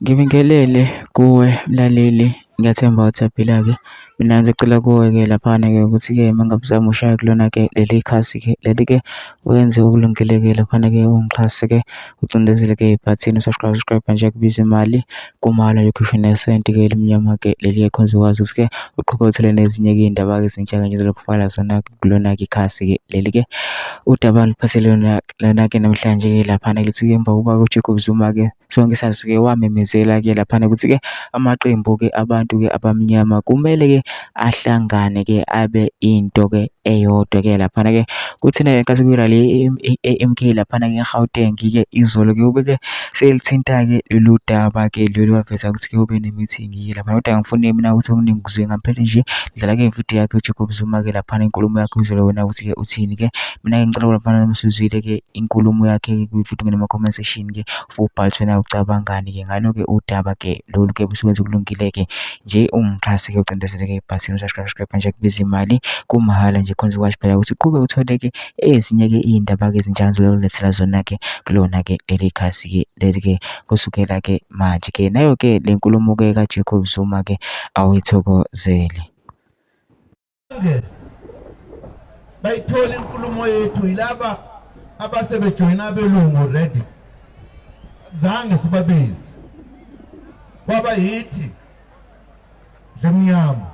Ngibingelele kuwe mlaleli, ngiyathemba uthaphila-ke. Mina ngicela kuwe-ke laphana-ke ukuthi-ke uma ngabe uzama ushaya kulona-ke leli khasi-ke leli-ke wenze okulungile-ke laphana-ke ungixhase-ke ucindezele-ke ibhathini subscribe nje kubiza imali kumahhala yokukhishwa nesenti-ke elimnyama-ke leli-ke khona uzokwazi ukuthi-ke uqhubeke nezinye-ke iy'ndaba-ke ezintsha kanye zokufaka zona-ke kulona-ke ikhasi-ke leli-ke udaba liphathele lona-ke namhlanje-ke laphana lithi-ke emva kokuba uJacob Zuma-ke sonke sazi-ke wamemezela-ke laphana ukuthi-ke amaqembu-ke abantu-ke abamnyama kumele-ke ahlangane-ke abe into-ke eyodwa-ke laphana-ke kuthina-ke ngenkathi kwi-rally e-MK laphana-ke e-Gauteng-ke izolo-ke kube-ke selithinta-ke lolu daba-ke lolu waveza ukuthi-ke kube ne-meeting-ke laphana kodwa angifuni mina ukuthi okuningi kuzwe ngaphandle nje dlala-ke ividiyo yakhe uJacob Zuma-ke laphana inkulumo yakhe uzolo wena ukuthi-ke uthini-ke. Mina-ke ngicela laphana nomsuzwile-ke inkulumo yakhe kwividiyo ngema-comment section-ke ubhalise wena ucabangani-ke ngalo-ke udaba-ke lolu-ke busuke kulungile-ke nje ungixhase-ke ucindezele-ke ibhathini usubscribe nje kubiza imali kumahhala nje khona uzokwazi phela ukuthi uqhube uthole-ke ezinye-ke iy'ndaba-ke ezintsha ngizolethela zona-ke kulona-ke leli khasi-ke leli-ke kusukela-ke manje-ke nayo-ke le nkulumo-ke kaJacob Zuma-ke awuyithokozele. Bayithola inkulumo yethu yilaba abasebejoyina abelungu already. Zange sibabizi kwaba yithi zemnyama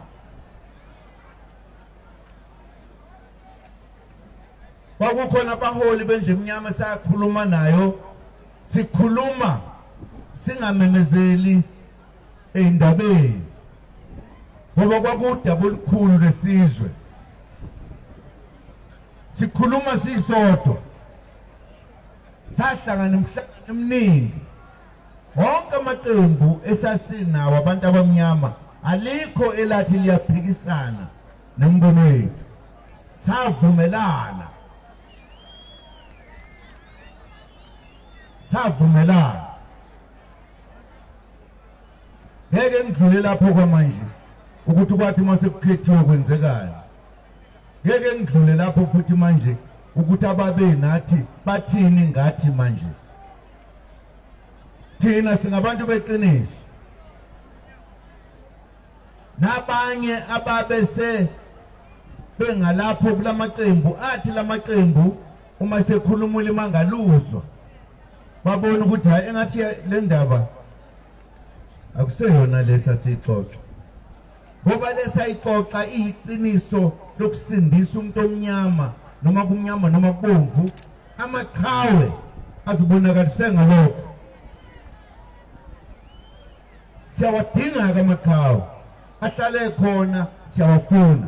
kwakukhona abaholi bendlemnyama sakhuluma nayo sikhuluma singamemezeli ey'ndabeni ngoba kwakudaba olukhulu lesizwe sikhuluma sisodwa sahlangana emhlangano eminingi wonke amaqembu esasinawo abantu abamnyama alikho elathi liyaphikisana nombono wethu savumelana ngeke ngidlule lapho kwamanje ukuthi kwathi mase kukhethiwe kwenzekani ngeke ngidlule lapho futhi manje ukuthi ababe nathi bathini ngathi manje thina singabantu beqiniso nabanye ababese bengalapho kulamaqembu athi lamaqembu uma sekhulumula imangaluzwa babona ukuthi hayi engathi le ndaba akuseyona lesa sixoxa ngoba lesa ixoxa iqiniso lokusindisa umuntu omnyama noma kumnyama noma kubomvu amaqhawe azibonakaliswe ngalokho siyawadinga amaqhawe ahlale khona siyawafuna